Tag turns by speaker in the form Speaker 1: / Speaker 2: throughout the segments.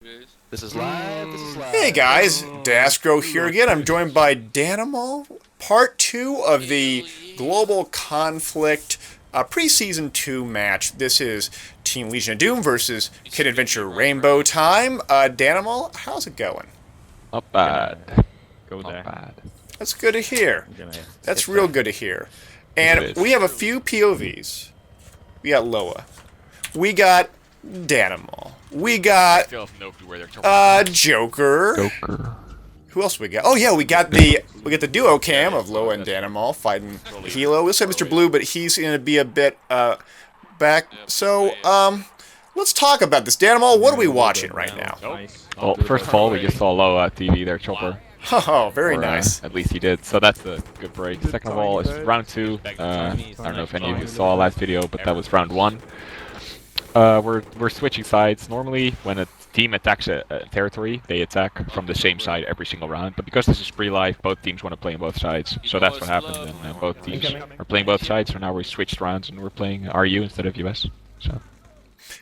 Speaker 1: This is live. This is live.
Speaker 2: Hey guys, daskro here again. I'm joined by Danimal. Part 2 of the Global Conflict Preseason 2 match. This is Team Legion of Doom versus Kid Adventure Rainbow Time. Danimal, how's it going?
Speaker 3: Not bad.
Speaker 1: Go
Speaker 3: Not
Speaker 1: there.
Speaker 3: bad.
Speaker 2: That's good to hear. That's real good to hear.
Speaker 3: It
Speaker 2: And
Speaker 3: is.
Speaker 2: we have a few POVs. We got Loa. We got Danimal. We got
Speaker 3: Still have no clue where they're
Speaker 2: Joker.
Speaker 3: Joker.
Speaker 2: Who else we got? Oh yeah, we got the duo cam of Loa and Danimal fighting Helo. We'll say Mr. Blue, but he's gonna be a bit back. So let's talk about this. Danimal, what are we watching right now?
Speaker 3: Well, first of all, we just saw Low at TV there, Chopper.
Speaker 2: Oh, very
Speaker 3: Or,
Speaker 2: nice.
Speaker 3: At least he did, so that's a good break. Second of all, it's round 2. I don't know if any of you saw last video, but that was round 1. We're switching sides. Normally, when a team attacks a territory, they attack from the same side every single round. But because this is pre-live, both teams want to play on both sides. So that's what happened, and both teams are playing both sides. So now we switched rounds, and we're playing RU instead of US. So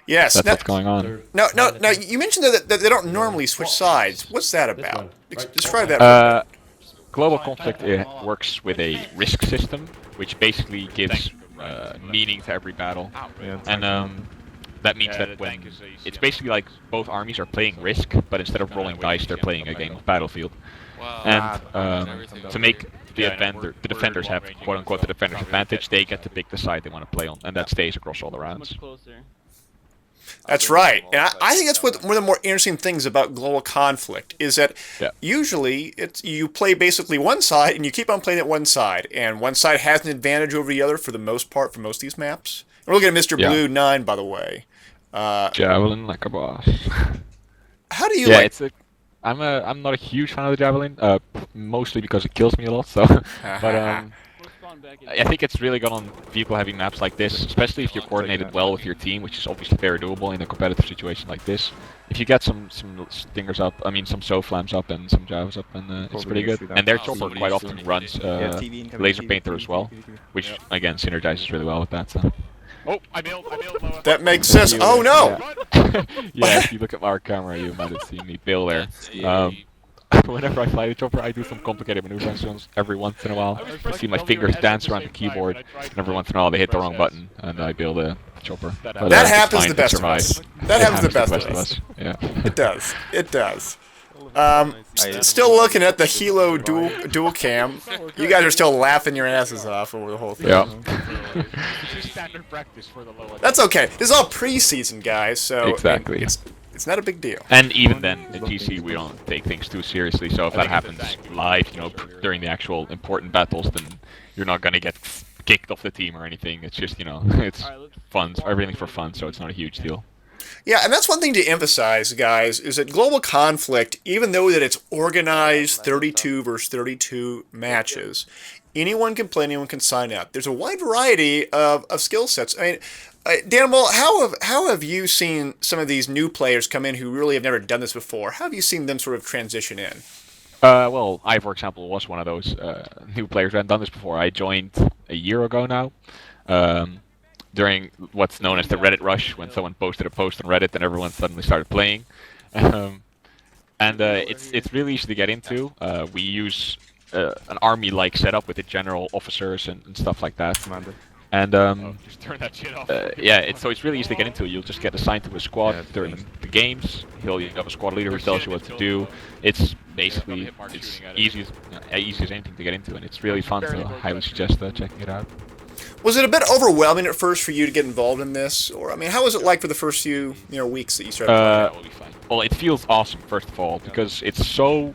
Speaker 2: Yes.
Speaker 3: that's
Speaker 2: Now,
Speaker 3: what's going on.
Speaker 2: no. You mentioned that they don't normally switch sides. What's that about? Describe that.
Speaker 3: Global Conflict works with a risk system, which basically gives meaning to every battle. And that means that when it's basically like both armies are playing Risk, but instead of rolling dice, they're playing a game of Battlefield. And to make the defenders have quote-unquote the defender's advantage, they get to pick the side they want to play on, and that stays across all the rounds.
Speaker 2: That's right. And I think that's one of the more interesting things about Global Conflict is that usually you play basically one side and you keep on playing at one side, and one side has an advantage over the other for the most part for most of these maps. We're looking at Mr. Blue 9, by the way.
Speaker 3: Javelin like a boss.
Speaker 2: How do you
Speaker 3: Yeah,
Speaker 2: like?
Speaker 3: I'm not a huge fan of the javelin, mostly because it kills me a lot. So, but I think it's really good on vehicle-heavy maps like this, especially if you're coordinated well with your team, which is obviously very doable in a competitive situation like this. If you get some stingers up, I mean some flams up and some javs up, and it's pretty good. And their chopper quite often runs laser painter as well, which again synergizes really well with that. So. Oh, I bailed Loa.
Speaker 2: That makes sense. Oh no!
Speaker 3: Yeah, if you look at our camera, you might have seen me bail there. Whenever I fly the chopper, I do some complicated maneuvers every once in a while. I see my fingers dance around the keyboard, and every once in a while they hit the wrong button, and I bail the chopper. But,
Speaker 2: That happens
Speaker 3: fine
Speaker 2: to the best of
Speaker 3: survive.
Speaker 2: us. That happens to the best of
Speaker 3: of
Speaker 2: us.
Speaker 3: Yeah.
Speaker 2: It does. It does. Still looking at the Helo dual cam. You guys are still laughing your asses off over the whole thing.
Speaker 3: Yeah.
Speaker 1: Standard practice for the Loa.
Speaker 2: That's okay. This is all preseason, guys. So
Speaker 3: Exactly.
Speaker 2: It's not a big deal.
Speaker 3: And even then, in GC, we don't take things too seriously. So if that happens live, during the actual important battles, then you're not gonna get kicked off the team or anything. It's just, it's fun, everything for fun. So it's not a huge deal.
Speaker 2: Yeah, and that's one thing to emphasize, guys, is that Global Conflict, even though that it's organized 32 versus 32 matches, anyone can play, anyone can sign up. There's a wide variety of skill sets. I mean, Danimal, how have you seen some of these new players come in who really have never done this before? How have you seen them sort of transition in?
Speaker 3: Well, I, for example, was one of those new players who hadn't done this before. I joined a year ago now. During what's known as the Reddit rush, when someone posted a post on Reddit and everyone suddenly started playing. It's really easy to get into. We use an army-like setup with the general officers and stuff like that. And
Speaker 1: Just turn that shit off.
Speaker 3: so it's really easy to get into. You'll just get assigned to a squad during the games. You have a squad leader who tells you what to do. It's basically easy as anything to get into, and it's really fun. So I highly suggest checking it out.
Speaker 2: Was it a bit overwhelming at first for you to get involved in this? Or, I mean, how was it like for the first few weeks that you started playing?
Speaker 3: Well, it feels awesome, first of all, because it's so...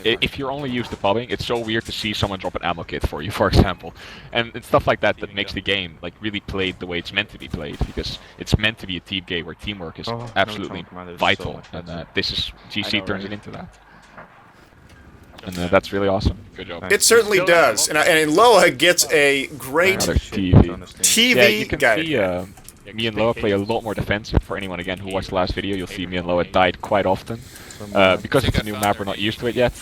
Speaker 3: If you're only used to pubbing, it's so weird to see someone drop an ammo kit for you, for example. And it's stuff like that that makes the game really played the way it's meant to be played, because it's meant to be a team game where teamwork is absolutely vital, and GC turns it into that. And that's really awesome. Good job.
Speaker 2: It certainly does. And Loa gets a great
Speaker 3: Another TV. Yeah, you
Speaker 2: TV
Speaker 3: can
Speaker 2: guide.
Speaker 3: see me and Loa play a lot more defensive. For anyone again who watched the last video, you'll see me and Loa died quite often. Because it's a new map, we're not used to it yet.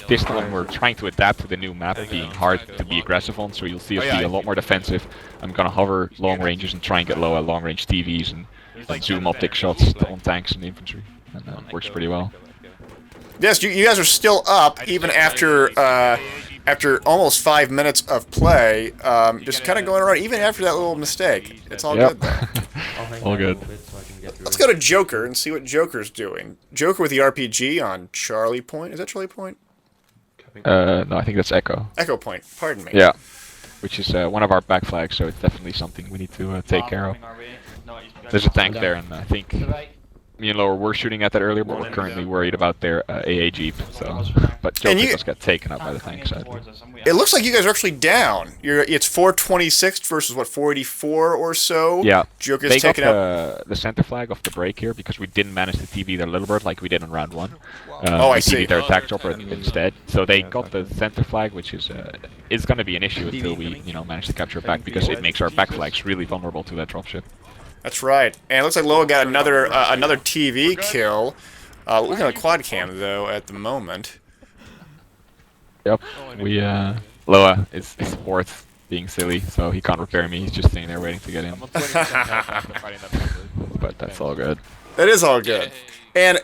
Speaker 3: This time we're trying to adapt to the new map being hard to be aggressive on, so you'll see us be a lot more defensive. I'm gonna hover long ranges and try and get Loa long range TVs and zoom optic shots on tanks and infantry. and works pretty well.
Speaker 2: Yes, you guys are still up even after after almost 5 minutes of play. Just kind of going around even after that little mistake. It's all good though.
Speaker 3: All good.
Speaker 2: Let's go to Joker and see what Joker's doing. Joker with the RPG on Charlie Point. Is that Charlie Point?
Speaker 3: No, I think that's Echo.
Speaker 2: Echo Point. Pardon me.
Speaker 3: Yeah, which is one of our back flags, so it's definitely something we need to take care of. There's a tank there, and I think me and Lower were shooting at that earlier, but we're currently worried about their AA Jeep. So, but Joker just got taken out by the tank, sadly.
Speaker 2: It looks like you guys are actually down. It's 426 versus what 484 or so.
Speaker 3: Yeah,
Speaker 2: Joker's
Speaker 3: they got
Speaker 2: taken out.
Speaker 3: the center flag off the break here because we didn't manage to TV their Little Bird like we did on round 1.
Speaker 2: Oh, I
Speaker 3: we
Speaker 2: see.
Speaker 3: TV'd their attack chopper instead. So they got the center flag, which is going to be an issue until we manage to capture it back because it makes our back flags really vulnerable to that dropship.
Speaker 2: That's right. And it looks like Loa got another TV kill. Looking at a quad cam though at the moment.
Speaker 3: Yep. We Loa is fourth, being silly, so he can't repair me. He's just sitting there waiting to get in. But that's all good.
Speaker 2: That is all good. And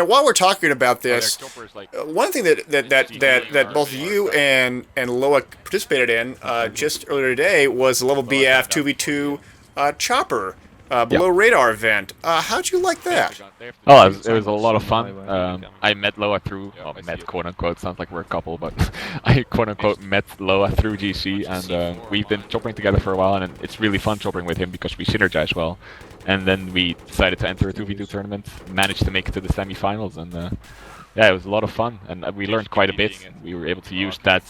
Speaker 2: while we're talking about this, one thing that both you and Loa participated in just earlier today was the level BF 2v2 chopper below radar event. How'd you like that?
Speaker 3: Oh, it was a lot of fun. I met Loa through, met quote unquote, sounds like we're a couple, but I quote unquote met Loa through GC, and we've been choppering together for a while, and it's really fun choppering with him because we synergize well. And then we decided to enter a 2v2 tournament, managed to make it to the semi-finals, and yeah, it was a lot of fun, and we learned quite a bit. We were able to use the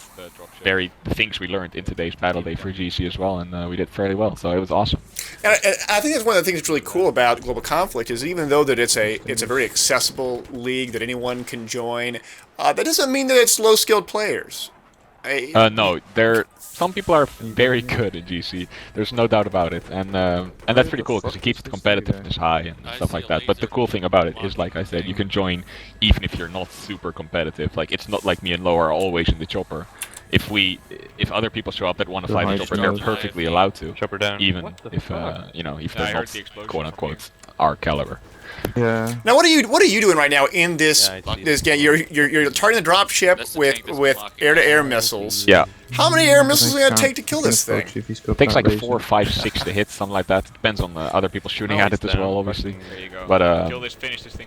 Speaker 3: things we learned in today's battle day for GC as well, and we did fairly well, so it was awesome.
Speaker 2: And I think that's one of the things that's really cool about Global Conflict is even though that it's a very accessible league that anyone can join, that doesn't mean that it's low-skilled players.
Speaker 3: No, some people are very good in GC. There's no doubt about it, and that's pretty cool because it keeps the competitiveness high and stuff like that. But the cool thing about it is, like I said, you can join even if you're not super competitive. Like it's not like me and Lo are always in the chopper. If other people show up that want to fly the chopper, they're perfectly allowed to. Chopper down. Even if if they're not quote unquote our caliber.
Speaker 4: Yeah.
Speaker 2: Now, what are you doing right now in this game? You're targeting the dropship with air-to-air missiles.
Speaker 3: Yeah.
Speaker 2: How many air missiles is it gonna take to kill this thing?
Speaker 3: It takes like 4, 5, 6 to hit, something like that. Depends on the other people shooting at it as well, obviously. But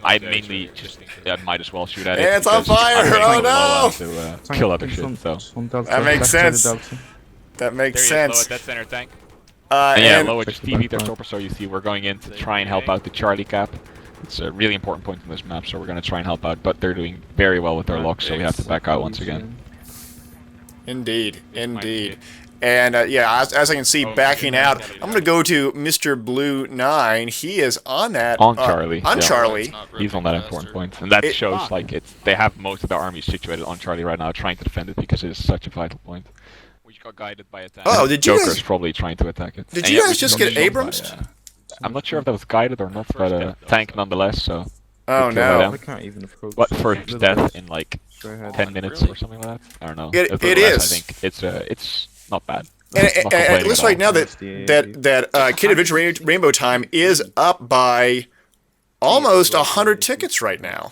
Speaker 3: I mainly just might as well shoot at it.
Speaker 2: It's on fire! Oh no!
Speaker 3: To kill other shit. So
Speaker 2: that makes sense. That makes sense.
Speaker 1: Dead center tank.
Speaker 3: And yeah, Loa just TV'd their chopper, so you see we're going in to try and help out the Charlie cap. It's a really important point in this map, so we're going to try and help out, but they're doing very well with their locks, so we have to back out once again.
Speaker 2: Indeed, indeed. And yeah, as I can see, backing out, I'm going to go to Mr. Blue 9. He is on that.
Speaker 3: On Charlie.
Speaker 2: On
Speaker 3: yeah.
Speaker 2: Charlie.
Speaker 3: He's on that important point. And that shows like they have most of their armies situated on Charlie right now, trying to defend it because it is such a vital point.
Speaker 1: Which got guided by attack.
Speaker 2: Oh, did you
Speaker 3: Joker's
Speaker 2: guys...
Speaker 3: probably trying to attack it.
Speaker 2: Did you guys just get Abrams?
Speaker 3: I'm not sure if that was guided or not, but tank nonetheless, so...
Speaker 2: Oh no.
Speaker 3: What, for his death in like 10 minutes or something like that? I don't know.
Speaker 2: It is.
Speaker 3: I think it's not bad.
Speaker 2: And it looks like now that Kid Adventure Rainbow Time is up by almost 100 tickets right now.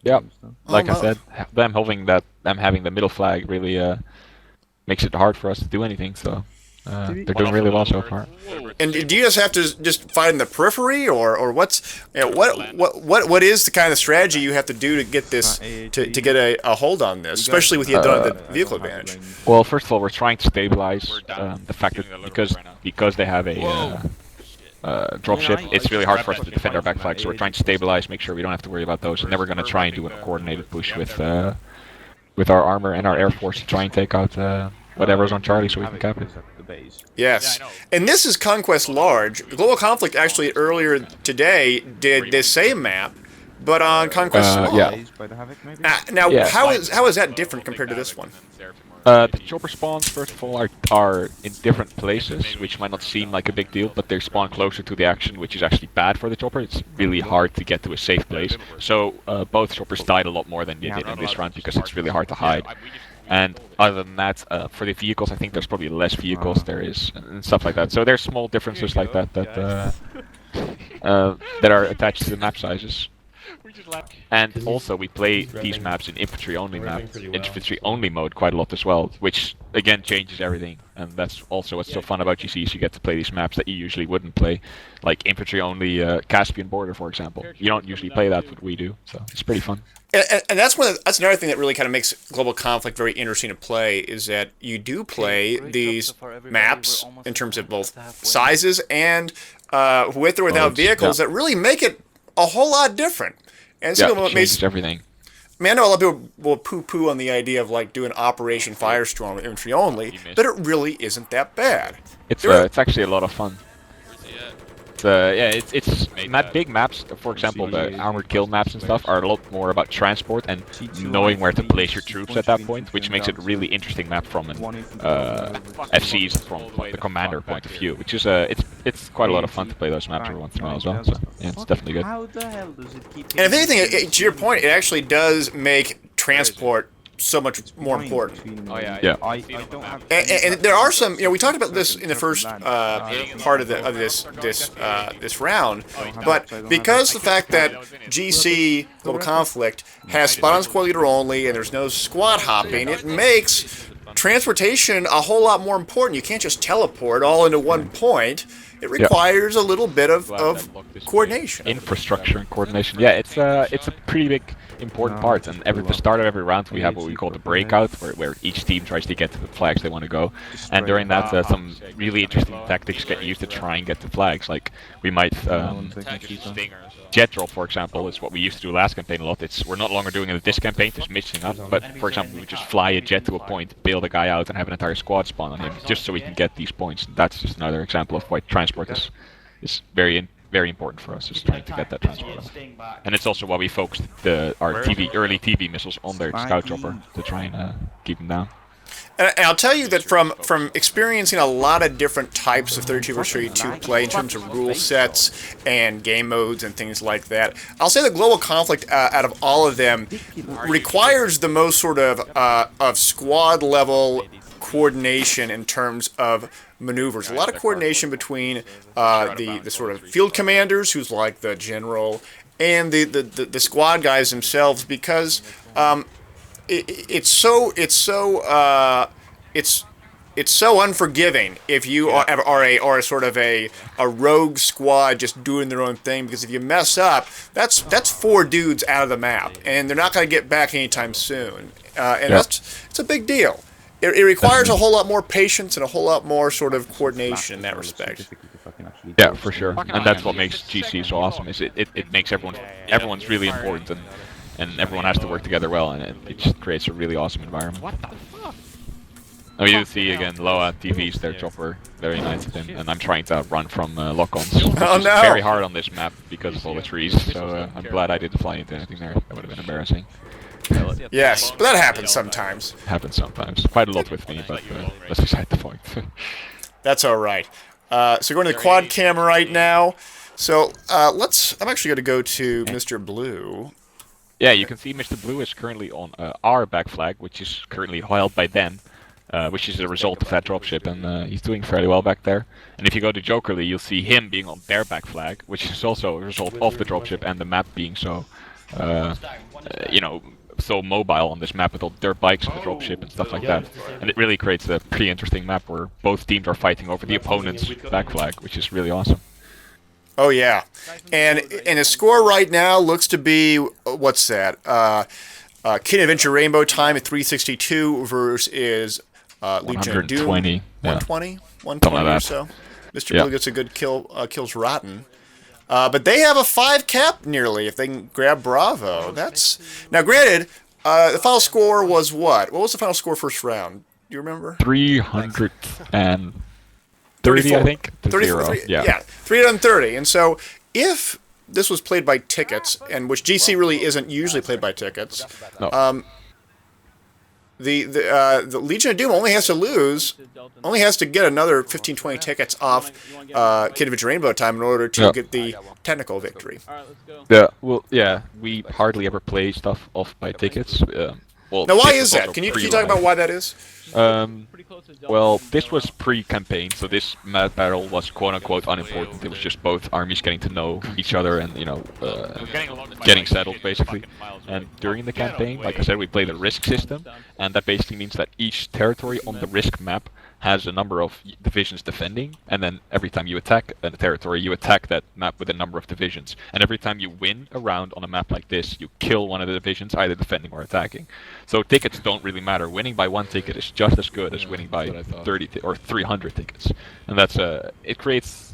Speaker 3: Yeah, like I said, them having the middle flag really makes it hard for us to do anything. So they're doing really well so far.
Speaker 2: And do you just have to just fight in the periphery, or what's what is the kind of strategy you have to do to get this to get a hold on this, especially with the vehicle advantage?
Speaker 3: Well, first of all, we're trying to stabilize the fact that because they have a dropship, it's really hard for us to defend our back flag. So we're trying to stabilize, make sure we don't have to worry about those, and then we're going to try and do a coordinated push with our armor and our air force to try and take out whatever's on Charlie so we can cap it.
Speaker 2: Yes, and this is Conquest Large. Global Conflict actually earlier today did this same map, but on Conquest Small.
Speaker 3: Yeah.
Speaker 2: Now,
Speaker 3: Yeah.
Speaker 2: how is that different compared to this one?
Speaker 3: The chopper spawns, first of all, are in different places, which might not seem like a big deal, but they spawn closer to the action, which is actually bad for the chopper. It's really hard to get to a safe place. So both choppers died a lot more than they did in this round because it's really hard to hide. And other than that, for the vehicles, I think there's probably less vehicles there is, and stuff like that. So there's small differences like that that are attached to the map sizes. And also we play these maps in infantry only mode quite a lot as well, which again changes everything. And that's also what's so fun about GC is you get to play these maps that you usually wouldn't play, like infantry only Caspian border, for example. You don't usually play that, but we do, so it's pretty fun.
Speaker 2: And that's that's another thing that really kind of makes global conflict very interesting to play, is that you do play these maps in terms of both sizes and with or without vehicles that really make it a whole lot different. And
Speaker 3: yeah, it changes everything.
Speaker 2: I know a lot of people will poo-poo on the idea of like doing Operation Firestorm with infantry only, but it really isn't that bad.
Speaker 3: It's actually a lot of fun. It's big maps. For example, the armored kill maps and stuff are a lot more about transport and knowing where to place your troops at that point, which makes it a really interesting map from an FC's from the commander point of view. Which is it's quite a lot of fun to play those maps every once in a while as well. So yeah, it's definitely good.
Speaker 2: And if anything, to your point, it actually does make transport so much more important.
Speaker 1: Oh yeah.
Speaker 3: Yeah.
Speaker 2: And there are some, we talked about this in the first part of this round, but because the fact that GC Global Conflict has spot on squad leader only and there's no squad hopping, it makes transportation a whole lot more important. You can't just teleport all into one point. It requires a little bit of coordination.
Speaker 3: Infrastructure and coordination. Yeah, it's a pretty big important part. And at the start of every round, we have what we call the breakout, where each team tries to get to the flags they want to go. And during that, some really interesting tactics get used to try and get the flags. Like we might jet drop, for example, is what we used to do last campaign a lot. We're not longer doing it this campaign, it's mixing up. But for example, we just fly a jet to a point, bail the guy out, and have an entire squad spawn on him, just so we can get these points. That's just another example of why transport is very important for us, is trying to get that transport off. And it's also why we focused our early TV missiles on their scout chopper to try and keep them down.
Speaker 2: And I'll tell you that from experiencing a lot of different types of 32 vs 32 play in terms of rule sets and game modes and things like that, I'll say the global conflict out of all of them requires the most sort of squad level coordination in terms of maneuvers. A lot of coordination between the sort of field commanders, who's like the general, and the squad guys themselves, because it's so unforgiving if you are a sort of a rogue squad just doing their own thing, because if you mess up, that's 4 dudes out of the map, and they're not going to get back anytime soon, and it's a big deal. It requires a whole lot more patience and a whole lot more sort of coordination in that respect.
Speaker 3: Yeah, for sure. And that's what makes GC so awesome. Is it makes everyone's really important, and everyone has to work together well, and it just creates a really awesome environment. What the fuck? I mean, you see again, Loa TVs their chopper, very nice of him, and I'm trying to run from lock-ons.
Speaker 2: Oh no!
Speaker 3: Very hard on this map because of all the trees, so I'm glad I didn't fly into anything there. That would have been embarrassing.
Speaker 2: Yes, but that happens sometimes.
Speaker 3: Happens sometimes. Quite a lot with me, but that's beside the point.
Speaker 2: That's all right. So going to the quad cam right now. So I'm actually going to go to Mr. Blue.
Speaker 3: Yeah, you can see Mr. Blue is currently on our back flag, which is currently held by them, which is a result of that dropship, and he's doing fairly well back there. And if you go to Jokerly, you'll see him being on their back flag, which is also a result of the dropship and the map being so, so mobile on this map with all dirt bikes and the dropship and stuff like that. And it really creates a pretty interesting map where both teams are fighting over the opponent's back flag, which is really awesome.
Speaker 2: Oh yeah, and the score right now looks to be, what's that? Kitten Adventure Rainbow time at 362 versus Legion of Doom
Speaker 3: 120.
Speaker 2: 120 or so. Mr. Blue gets a good kill, kills Rotten. But they have a 5 cap nearly if they can grab Bravo. Now granted, the final score was what? What was the final score first round? Do you remember?
Speaker 3: 330, I think.
Speaker 2: 34, yeah, 330. And so if this was played by tickets, and which GC really isn't usually played by tickets,
Speaker 3: No.
Speaker 2: The Legion of Doom only has to get another 15-20 tickets off Kitten Adventure Rainbow time in order to get the technical victory.
Speaker 3: Yeah, well, yeah, we hardly ever play stuff off by tickets. Well,
Speaker 2: Now, why
Speaker 3: this
Speaker 2: is
Speaker 3: was
Speaker 2: that?
Speaker 3: also
Speaker 2: Can you talk
Speaker 3: pre-live.
Speaker 2: about why that is?
Speaker 3: Well, this was pre-campaign, so this map battle was quote-unquote unimportant. It was just both armies getting to know each other and, getting settled, basically. And during the campaign, like I said, we played a risk system, and that basically means that each territory on the risk map has a number of divisions defending, and then every time you attack a territory, you attack that map with a number of divisions. And every time you win a round on a map like this, you kill one of the divisions, either defending or attacking. So tickets don't really matter. Winning by 1 ticket is just as good as winning by 30 or 300 tickets. And that's it creates.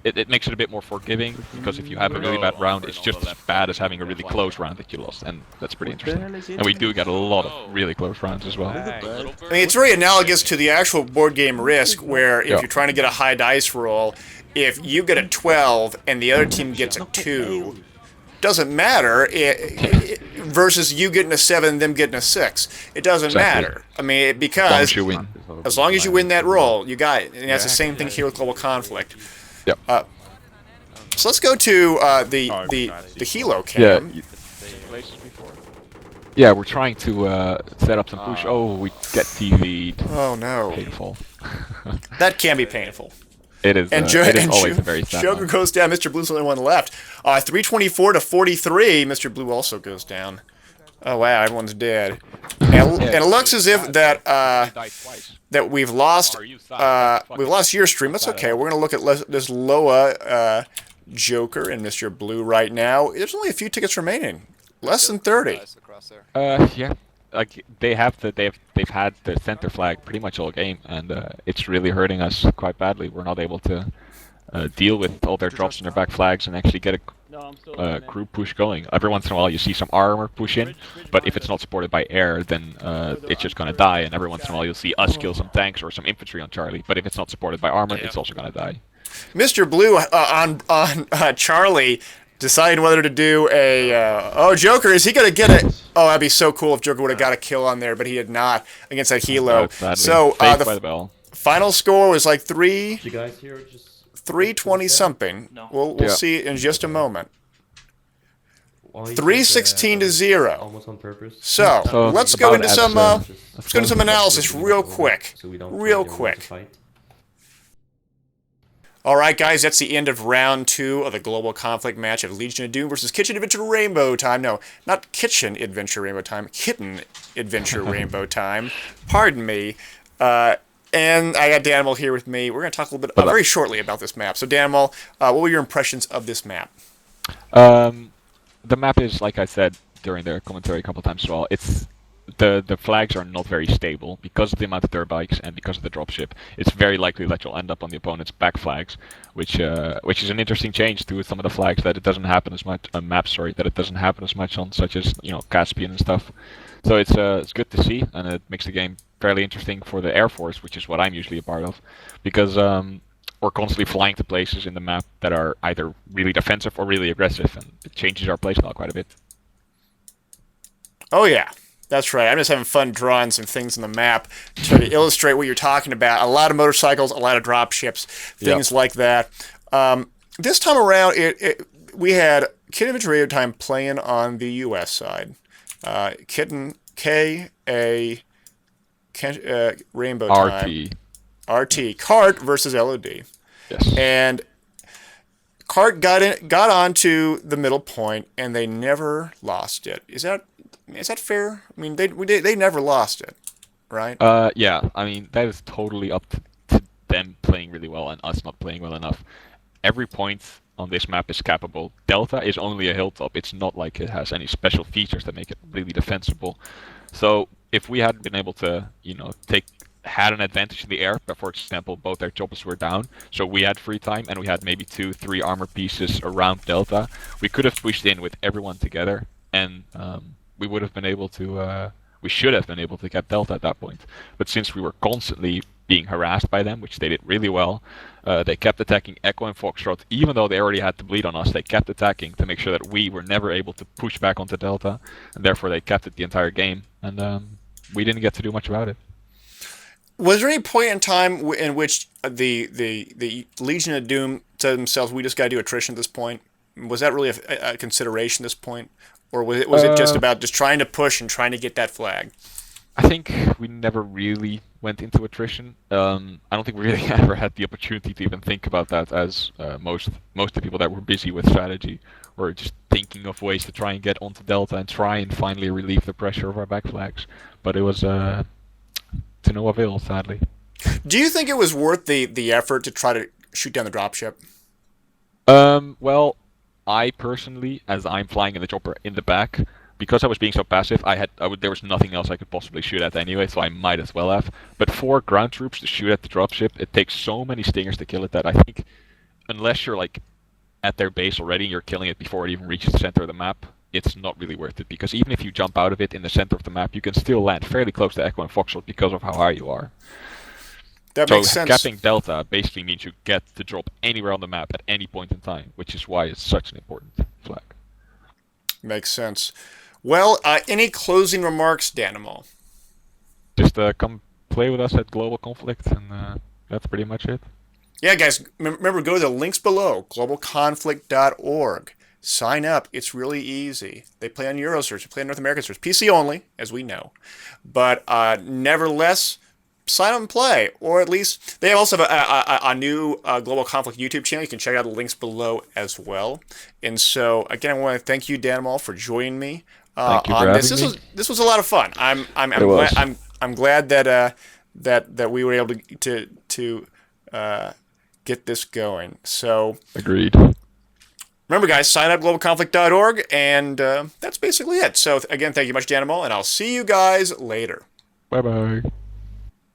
Speaker 3: It makes it a bit more forgiving, because if you have a really bad round, it's just as bad as having a really close round that you lost, and that's pretty interesting. And we do get a lot of really close rounds as well.
Speaker 2: I mean, it's very analogous to the actual board game Risk, where if you're trying to get a high dice roll, if you get a 12 and the other team gets a 2, doesn't matter, versus you getting a 7 and them getting a 6. It doesn't matter. I mean, because as long as you win that roll, you got it. And that's the same thing here with Global Conflict.
Speaker 3: Yep.
Speaker 2: So let's go to the Helo cam.
Speaker 3: Yeah, we're trying to set up some push. Oh, we get TV'd.
Speaker 2: Oh no.
Speaker 3: Painful.
Speaker 2: That can be painful.
Speaker 3: It is.
Speaker 2: And
Speaker 3: it is always a very sad
Speaker 2: Joker
Speaker 3: one.
Speaker 2: goes down. Mr. Blue's the only one left. 324 to 43. Mr. Blue also goes down. Oh wow, everyone's dead. And it looks as if that we've lost your stream. That's okay. We're gonna look at this Loa Joker and Mr. Blue right now. There's only a few tickets remaining. Less than 30.
Speaker 3: Yeah. Like they've had the center flag pretty much all game, and it's really hurting us quite badly. We're not able to deal with all their drops and their back flags and actually get a crew push going. Every once in a while you see some armor push in, but if it's not supported by air, then it's just gonna die. And every once in a while you'll see us kill some tanks or some infantry on Charlie, but if it's not supported by armor, it's also gonna die.
Speaker 2: Mr. Blue on Charlie deciding whether to do a Joker, is he gonna get it? Oh, that'd be so cool if Joker would have got a kill on there, but he did not against that Helo. So the final score was like 320 something. We'll see in just a moment. 316 to 0.
Speaker 4: Almost on purpose.
Speaker 2: So let's go into some analysis real quick. All right, guys, that's the end of round 2 of the Global Conflict match of Legion of Doom versus Kitchen Adventure Rainbow Time. No, not Kitchen Adventure Rainbow Time. Kitten Adventure Rainbow Time. Pardon me. And I got Danimal here with me. We're going to talk a little bit very shortly about this map. So, Danimal, what were your impressions of this map?
Speaker 3: The map is, like I said during the commentary a couple times as well, it's the flags are not very stable because of the amount of dirt bikes and because of the dropship. It's very likely that you'll end up on the opponent's back flags, which is an interesting change to some of the flags that it doesn't happen as much that it doesn't happen as much on, such as Caspian and stuff. So it's good to see, and it makes the game fairly interesting for the Air Force, which is what I'm usually a part of, because we're constantly flying to places in the map that are either really defensive or really aggressive, and it changes our playstyle quite a bit.
Speaker 2: Oh yeah. That's right. I'm just having fun drawing some things on the map to illustrate what you're talking about. A lot of motorcycles, a lot of drop ships, things like that. This time around, we had Kitten Adventure Rainbow Time playing on the U.S. side. Kitten Rainbow Time. RT. Cart versus LOD.
Speaker 3: Yes.
Speaker 2: And Cart got onto the middle point, and they never lost it. Is that fair? I mean, they never lost it, right?
Speaker 3: Yeah. I mean, that is totally up to them playing really well and us not playing well enough. Every point on this map is cappable. Delta is only a hilltop. It's not like it has any special features that make it really defensible. So if we hadn't been able to, had an advantage in the air, but for example, both their choppers were down, so we had free time and we had maybe 2-3 armor pieces around Delta, we could have pushed in with everyone together, and we would have been able to, we should have been able to get Delta at that point. But since we were constantly being harassed by them, which they did really well, they kept attacking Echo and Foxtrot, even though they already had to bleed on us. They kept attacking to make sure that we were never able to push back onto Delta, and therefore they kept it the entire game, and we didn't get to do much about it.
Speaker 2: Was there any point in time in which the Legion of Doom said themselves, we just got to do attrition at this point? Was that really a consideration at this point? or was it just about just trying to push and trying to get that flag?
Speaker 3: I think we never really went into attrition. I don't think we really ever had the opportunity to even think about that, as most of the people that were busy with strategy were just thinking of ways to try and get onto Delta and try and finally relieve the pressure of our back flags. But it was to no avail, sadly.
Speaker 2: Do you think it was worth the effort to try to shoot down the dropship?
Speaker 3: Well, I personally, as I'm flying in the chopper in the back, because I was being so passive, there was nothing else I could possibly shoot at anyway, so I might as well have. But for ground troops to shoot at the dropship, it takes so many stingers to kill it that I think, unless you're like at their base already and you're killing it before it even reaches the center of the map, it's not really worth it. Because even if you jump out of it in the center of the map, you can still land fairly close to Echo and Foxtrot because of how high you are.
Speaker 2: That makes sense.
Speaker 3: Capping Delta basically means you get to drop anywhere on the map at any point in time, which is why it's such an important flag.
Speaker 2: Makes sense. Well, any closing remarks, Danimal?
Speaker 3: Just come play with us at Global Conflict, and that's pretty much it.
Speaker 2: Yeah, guys, remember, go to the links below, globalconflict.org. Sign up. It's really easy. They play on Eurosearch. They play on North American Search. PC only, as we know. But nevertheless, sign up and play. Or at least, they also have a new Global Conflict YouTube channel. You can check out the links below as well. And so, again, I want to thank you, Danimal, for joining me
Speaker 3: Thank you for
Speaker 2: on
Speaker 3: having
Speaker 2: this.
Speaker 3: me.
Speaker 2: This was a lot of fun. I'm glad that we were able to get this going. So
Speaker 3: Agreed.
Speaker 2: remember, guys, sign up globalconflict.org, and that's basically it. So again, thank you much, Danimal, and I'll see you guys later.
Speaker 3: Bye-bye.